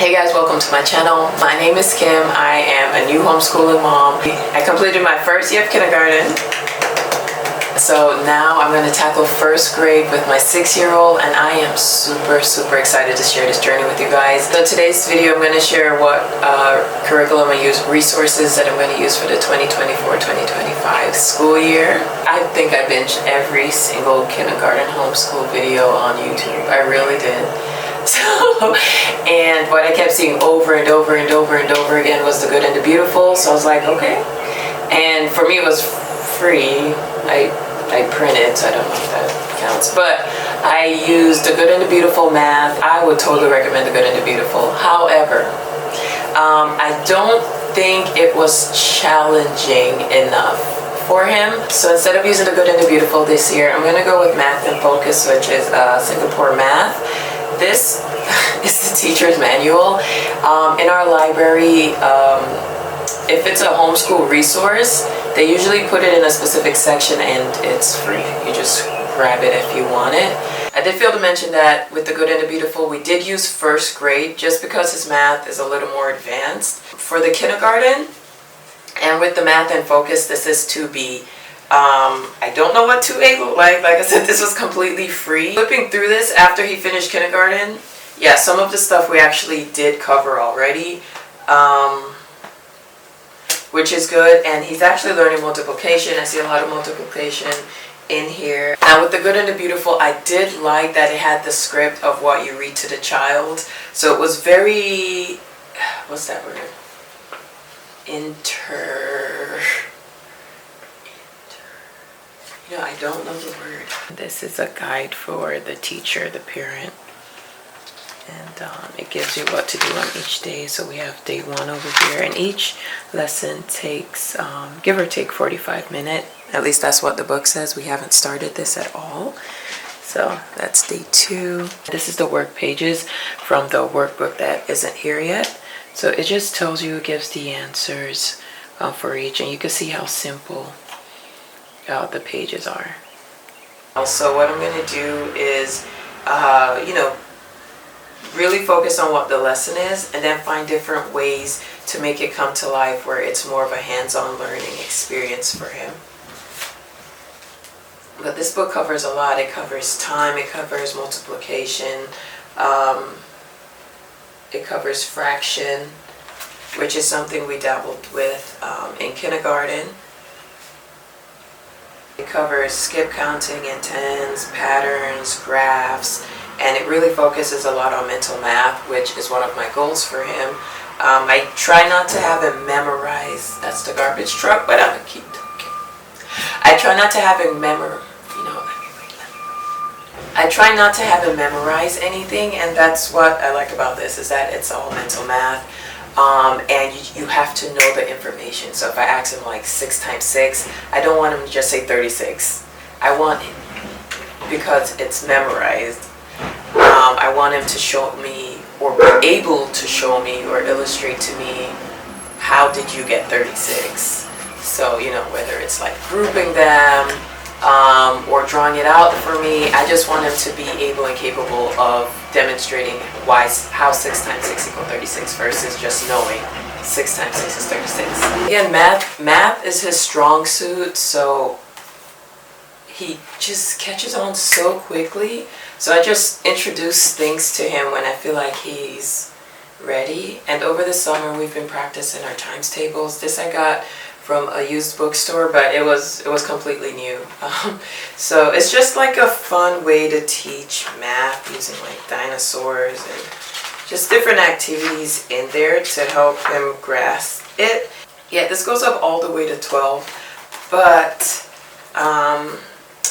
Hey guys, welcome to my channel. My name is Kim. I am a new homeschooling mom. I completed my first year of kindergarten. So now I'm going to tackle first grade with my 6-year-old, and I am super excited to share this journey with you guys. So today's video I'm going to share what curriculum I use, resources that I'm going to use for the 2024-2025 school year. I think I binged every single kindergarten homeschool video on YouTube. I really did. So, and what I kept seeing over and over again was the good and the beautiful. So I was like, okay. And for me it was free. I printed, so I don't know if that counts. But I used the good and the beautiful math. I would totally recommend the good and the beautiful. However, I don't think it was challenging enough for him. So instead of using the good and the beautiful this year, I'm going to go with Math in Focus, which is Singapore Math. This is the teacher's manual. In our library, if it's a homeschool resource, they usually put it in a specific section and it's free. You just grab it if you want it. I did fail to mention that with the good and the beautiful, we did use first grade just because his math is a little more advanced. For the kindergarten, and with the Math in Focus, this is 2B. I don't know what 2A looked like. Like I said, this was completely free. Flipping through this after he finished kindergarten, yeah, some of the stuff we actually did cover already, which is good. And he's actually learning multiplication. I see a lot of multiplication in here. Now with the good and the beautiful, I did like that it had the script of what you read to the child. So it was very, what's that word? You know, I don't know the word. This is a guide for the teacher, the parent. And it gives you what to do on each day. So we have day 1 over here. And each lesson takes, give or take, 45 minutes. At least that's what the book says. We haven't started this at all. So that's day 2. This is the work pages from the workbook that isn't here yet. So it just tells you, it gives the answers for each. And you can see how simple the pages are. Also, what I'm going to do is, you know, really focus on what the lesson is and then find different ways to make it come to life where it's more of a hands-on learning experience for him. But this book covers a lot. It covers time, it covers multiplication, it covers fraction, which is something we dabbled with in kindergarten. It covers skip counting and tens, patterns, graphs, and it really focuses a lot on mental math, which is one of my goals for him. I try not to have him memorize. That's the garbage truck, but I'm gonna keep talking. I try not to have him I try not to have him memorize anything, and that's what I like about this, is that it's all mental math. And you have to know the information. So if I ask him like 6 times 6, I don't want him to just say 36. I want him, because it's memorized, I want him to show me, or be able to show me or illustrate to me, how did you get 36? So, you know, whether it's like grouping them, or drawing it out for me, I just want him to be able and capable of demonstrating how 6 times 6 equals 36 versus just knowing 6 times 6 is 36. Again, math is his strong suit, so he just catches on so quickly. So I just introduce things to him when I feel like he's ready. And over the summer we've been practicing our times tables. This I got from a used bookstore, but it was completely new. So it's just like a fun way to teach math using like dinosaurs and just different activities in there to help him grasp it. Yeah, this goes up all the way to 12, but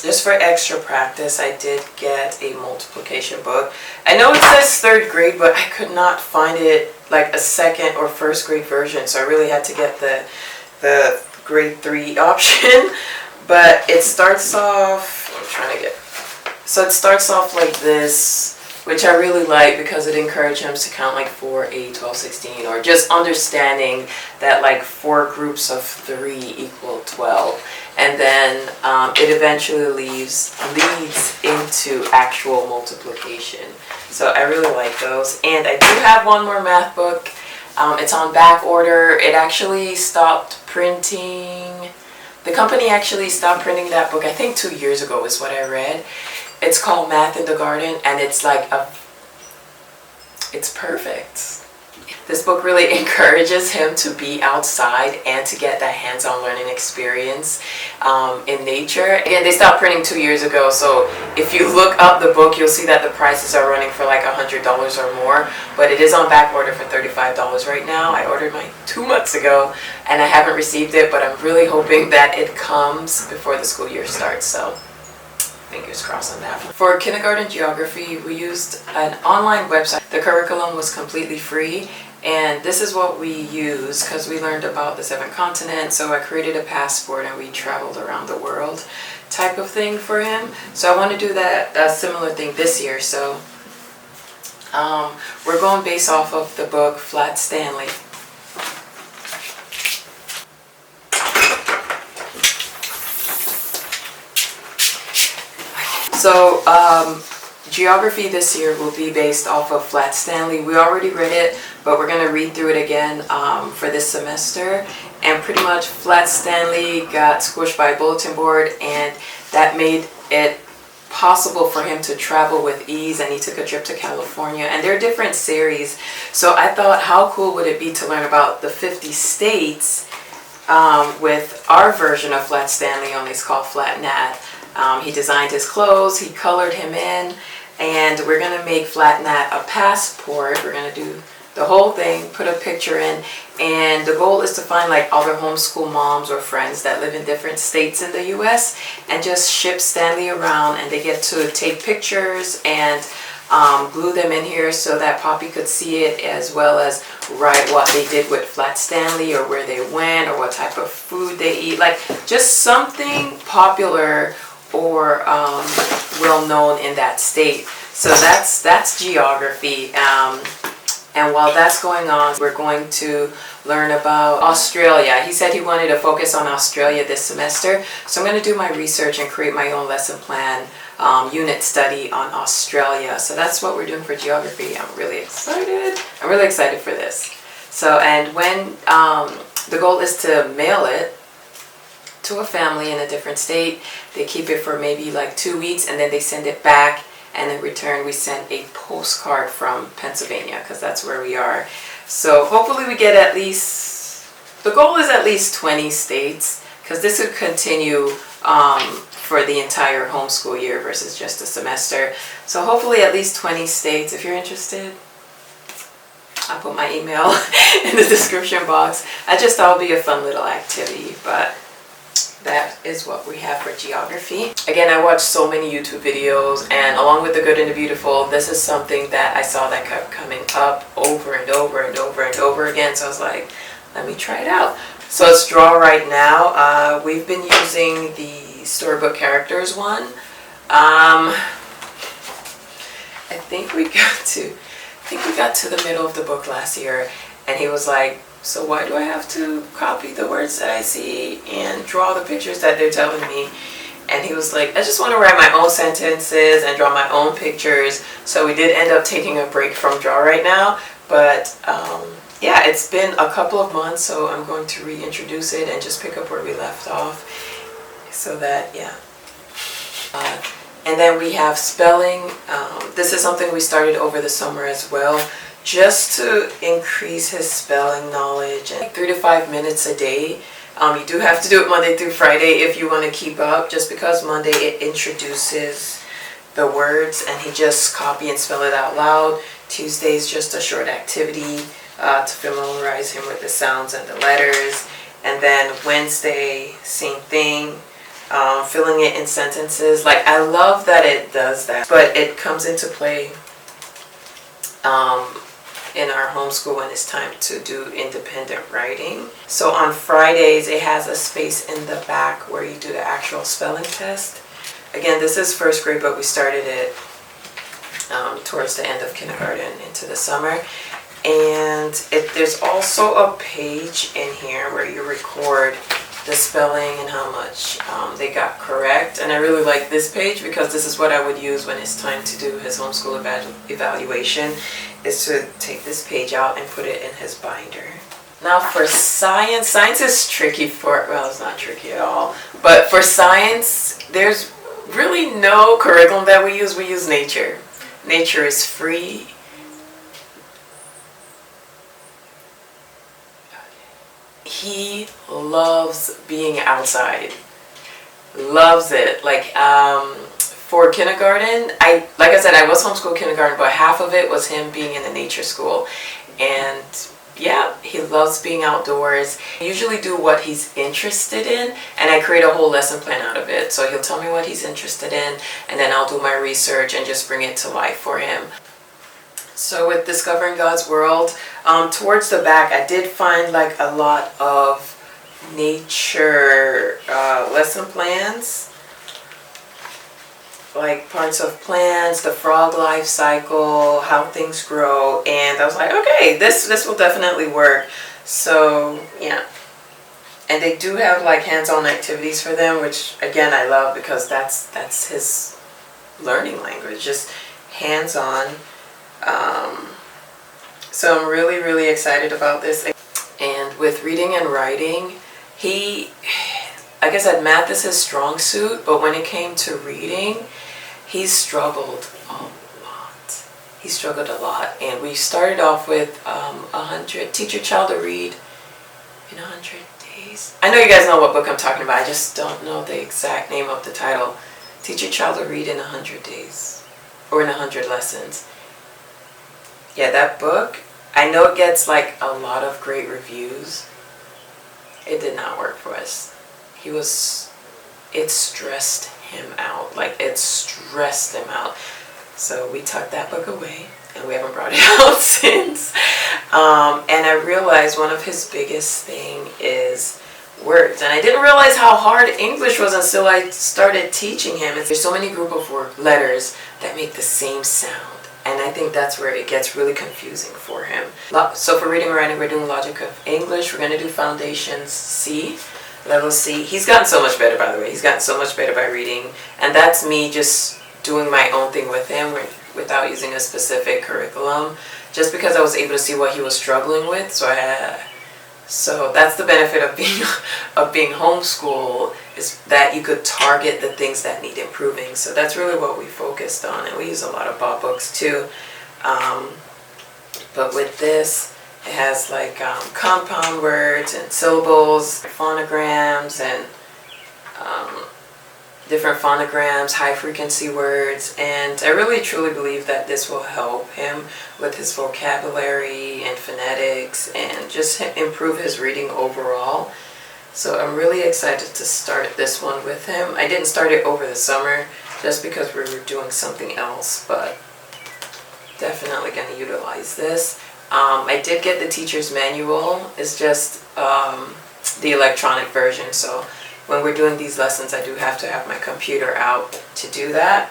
just for extra practice, I did get a multiplication book. I know it says 3rd grade, but I could not find it like a 2nd or 1st grade version, so I really had to get the grade 3 option. But it starts off, so it starts off like this. which I really like because it encouraged him to count like 4, 8, 12, 16, or just understanding that like 4 groups of 3 equal 12. And then it eventually leads into actual multiplication. So I really like those. And I do have one more math book. It's on back order. It actually stopped printing. The company actually stopped printing that book, I think 2 years ago is what I read. It's called Math in the Garden, and it's like it's perfect. This book really encourages him to be outside and to get that hands-on learning experience in nature. Again, they stopped printing 2 years ago, so if you look up the book, you'll see that the prices are running for like $100 or more, but it is on back order for $35 right now. I ordered mine 2 months ago, and I haven't received it, but I'm really hoping that it comes before the school year starts, so fingers crossed on that one. For kindergarten geography, we used an online website. The curriculum was completely free, and this is what we used because we learned about the 7 continents. So I created a passport and we traveled around the world type of thing for him. So I want to do that similar thing this year. So we're going based off of the book Flat Stanley. So geography this year will be based off of Flat Stanley. We already read it, but we're going to read through it again for this semester. And pretty much Flat Stanley got squished by a bulletin board, and that made it possible for him to travel with ease, and he took a trip to California. And there are different series. So I thought, how cool would it be to learn about the 50 states with our version of Flat Stanley, only it's called Flat Nat. He designed his clothes, he colored him in, and we're going to make Flat Nat a passport. We're going to do the whole thing, put a picture in, and the goal is to find like other homeschool moms or friends that live in different states in the US and just ship Stanley around, and they get to take pictures and glue them in here so that Poppy could see it, as well as write what they did with Flat Stanley or where they went or what type of food they eat, like just something popular or well known in that state. So that's geography. And while that's going on, we're going to learn about Australia. He said he wanted to focus on Australia this semester, so I'm going to do my research and create my own lesson plan unit study on Australia. So that's what we're doing for geography. I'm really excited. I'm really excited for this. So, and when the goal is to mail it to a family in a different state. They keep it for maybe like 2 weeks, and then they send it back, and in return we send a postcard from Pennsylvania because that's where we are. So hopefully we get at least, the goal is at least 20 states, because this would continue for the entire homeschool year versus just a semester. So hopefully at least 20 states. If you're interested, I'll put my email in the description box. I just thought it would be a fun little activity, but that is what we have for geography. Again, I watched so many YouTube videos, and along with the good and the beautiful, this is something that I saw that kept coming up over and over and over and over again. So I was like, let me try it out. So it's draw right now. We've been using the Storybook Characters one. I think we got to the middle of the book last year, and he was like, so why do I have to copy the words that I see and draw the pictures that they're telling me? And he was like, I just want to write my own sentences and draw my own pictures. So we did end up taking a break from draw right now, but yeah, it's been a couple of months, so I'm going to reintroduce it and just pick up where we left off, so that, yeah. And then we have spelling. This is something we started over the summer as well, just to increase his spelling knowledge. And 3 to 5 minutes a day. You do have to do it Monday through Friday if you want to keep up, just because Monday it introduces the words and he just copy and spell it out loud. Tuesday is just a short activity to familiarize him with the sounds and the letters. And then Wednesday, same thing. Filling it in sentences. Like, I love that it does that, but it comes into play in our homeschool when it's time to do independent writing. So on Fridays, it has a space in the back where you do the actual spelling test. Again, this is first grade, but we started it towards the end of kindergarten into the summer. And there's also a page in here where you record the spelling and how much they got correct. And I really like this page because this is what I would use when it's time to do his homeschool evaluation, is to take this page out and put it in his binder. Now for science, science is tricky for, well, it's not tricky at all, but for science, there's really no curriculum that we use. We use nature. Nature is free. He loves being outside. Loves it. Like for kindergarten, like I said, I was homeschool kindergarten, but half of it was him being in a nature school. And yeah, he loves being outdoors. I usually do what he's interested in, and I create a whole lesson plan out of it. So he'll tell me what he's interested in, and then I'll do my research and just bring it to life for him. So with Discovering God's World, towards the back, I did find like a lot of nature lesson plans, like parts of plants, the frog life cycle, how things grow, and I was like, okay, this will definitely work. So yeah, and they do have like hands-on activities for them, which again I love because that's his learning language, just hands-on. So I'm really excited about this. And with reading and writing, like I said, math is his strong suit, but when it came to reading, he struggled a lot. He struggled a lot, and we started off with 100, Teach Your Child to Read in 100 Days. I know you guys know what book I'm talking about, I just don't know the exact name of the title. Teach Your Child to Read in 100 Days, or in 100 Lessons. Yeah, that book, I know it gets like a lot of great reviews. It did not work for us. It stressed him out. Like, it stressed him out. So we tucked that book away, and we haven't brought it out since. And I realized one of his biggest thing is words. And I didn't realize how hard English was until I started teaching him. There's so many group of letters that make the same sound. And I think that's where it gets really confusing for him. So for reading and writing, we're doing Logic of English. We're going to do Foundations C, Level C. He's gotten so much better, by the way. He's gotten so much better by reading. And that's me just doing my own thing with him without using a specific curriculum, just because I was able to see what he was struggling with. So that's the benefit of being homeschooled, is that you could target the things that need improving. So that's really what we focused on, and we use a lot of Bob books too. But with this, it has like compound words and syllables, phonograms, and different phonograms, high frequency words, and I really truly believe that this will help him with his vocabulary and phonetics and just improve his reading overall. So I'm really excited to start this one with him. I didn't start it over the summer just because we were doing something else, but definitely going to utilize this. I did get the teacher's manual. It's just the electronic version, so when we're doing these lessons, I do have to have my computer out to do that.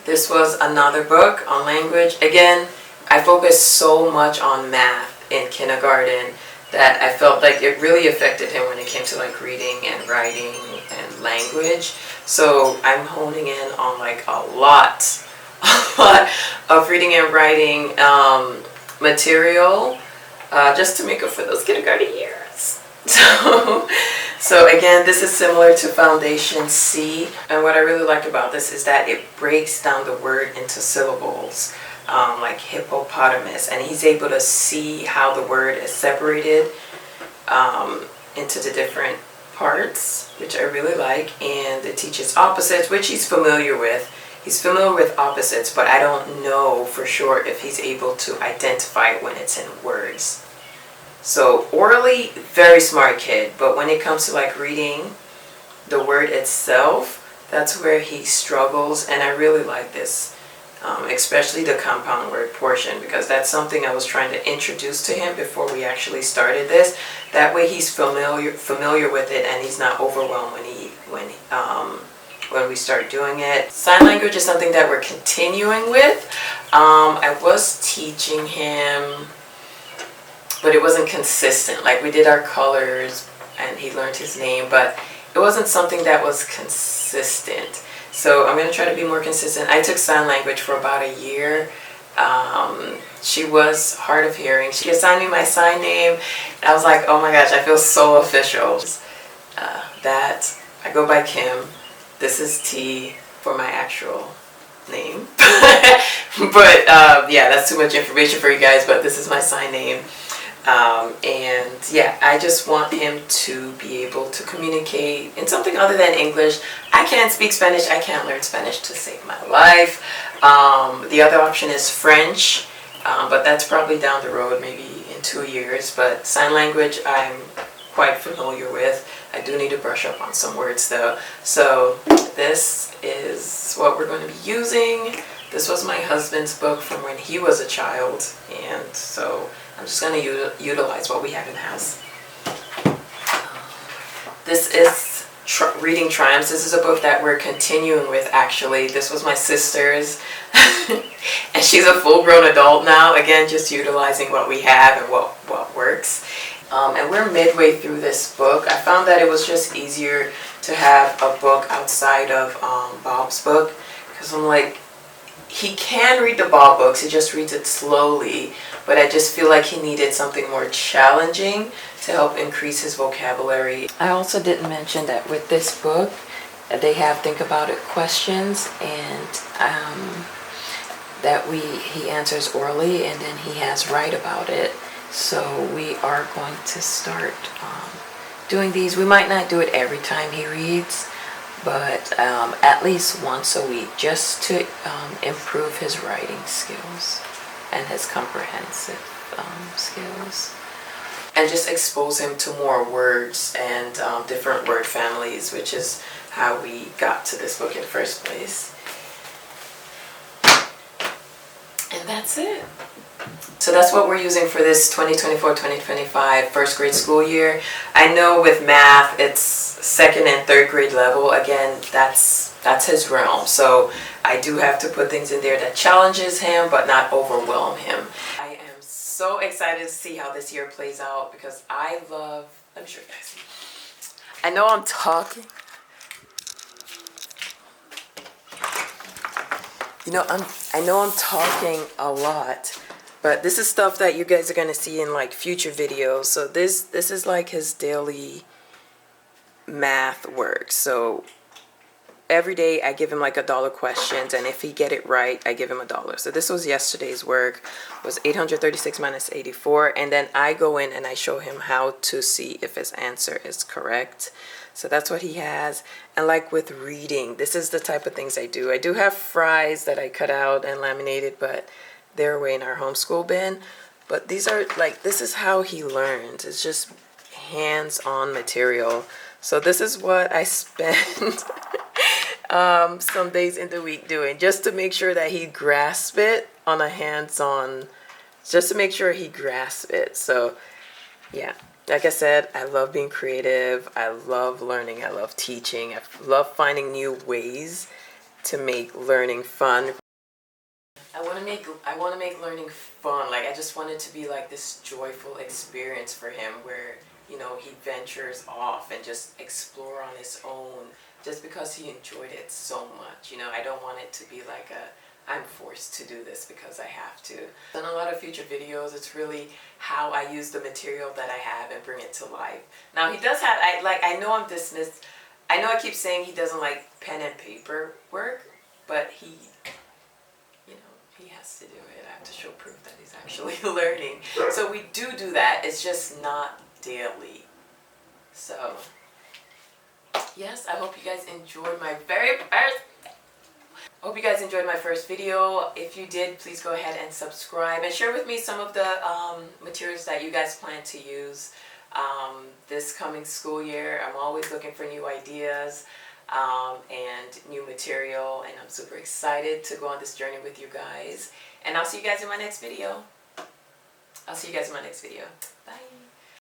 This was another book on language. Again, I focused so much on math in kindergarten that I felt like it really affected him when it came to like reading and writing and language. So I'm honing in on like a lot of reading and writing material just to make up for those kindergarten years. So again, this is similar to Foundation C, and what I really like about this is that it breaks down the word into syllables, like hippopotamus, and he's able to see how the word is separated into the different parts, which I really like. And it teaches opposites, which he's familiar with. He's familiar with opposites, but I don't know for sure if he's able to identify it when it's in words. So orally, very smart kid, but when it comes to like reading the word itself, that's where he struggles, and I really like this, especially the compound word portion, because that's something I was trying to introduce to him before we actually started this. That way he's familiar with it, and he's not overwhelmed when we start doing it. Sign language is something that we're continuing with. I was teaching him, but it wasn't consistent. Like, we did our colors and he learned his name, but it wasn't something that was consistent. So I'm going to try to be more consistent. I took sign language for about a year. She was hard of hearing. She assigned me my sign name, and I was like, oh my gosh, I feel so official. That I go by Kim. This is T for my actual name. But yeah, that's too much information for you guys, but this is my sign name. And yeah, I just want him to be able to communicate in something other than English. I can't speak Spanish. I can't learn Spanish to save my life. The other option is French, but that's probably down the road, maybe in 2 years. But sign language, I'm quite familiar with. I do need to brush up on some words though. So this is what we're going to be using. This was my husband's book from when he was a child, and so I'm just going to utilize what we have in the house. This is Reading Triumphs. This is a book that we're continuing with, actually. This was my sister's, and she's a full-grown adult now. Again, just utilizing what we have and what works. And we're midway through this book. I found that it was just easier to have a book outside of Bob's book, because I'm like, he can read the Bob books, he just reads it slowly, but I just feel like he needed something more challenging to help increase his vocabulary. I also didn't mention that with this book, they have think about it questions, and that he answers orally, and then he has write about it. So we are going to start doing these. We might not do it every time he reads, but at least once a week, just to improve his writing skills and his comprehensive skills. And just expose him to more words and different word families, which is how we got to this book in the first place. And that's it. So that's what we're using for this 2024-2025 first grade school year. I know with math, it's second and third grade level. Again, that's his realm. So I do have to put things in there that challenges him, but not overwhelm him. I am so excited to see how this year plays out, because I love, let me show you guys. I know I'm talking. You know, I know I'm talking a lot, but this is stuff that you guys are going to see in like future videos. So this is like his daily math work. So every day I give him like $1 questions, and if he get it right, I give him $1. So this was yesterday's work, was 836 minus 84, and then I go in and I show him how to see if his answer is correct. So that's what he has. And like with reading, this is the type of things I do. I do have fries that I cut out and laminated, but they're away in our homeschool bin. But these are like, this is how he learns. It's just hands-on material. So this is what I spend some days in the week doing, just to make sure that he grasps it on a hands-on, just to make sure he grasps it. So yeah. Like I said, I love being creative, I love learning, I love teaching, I love finding new ways to make learning fun. I want to make learning fun. Like, I just want it to be like this joyful experience for him where, you know, he ventures off and just explore on his own just because he enjoyed it so much. You know, I don't want it to be like I'm forced to do this because I have to. In a lot of future videos, it's really how I use the material that I have and bring it to life. Now he does have, I know I'm dismissed. I know I keep saying he doesn't like pen and paper work, but he, you know, he has to do it. I have to show proof that he's actually learning. So we do that. It's just not daily. So yes, I hope you guys enjoyed my first video. If you did, please go ahead and subscribe and share with me some of the materials that you guys plan to use this coming school year. I'm always looking for new ideas and new material, and I'm super excited to go on this journey with you guys. And I'll see you guys in my next video. Bye.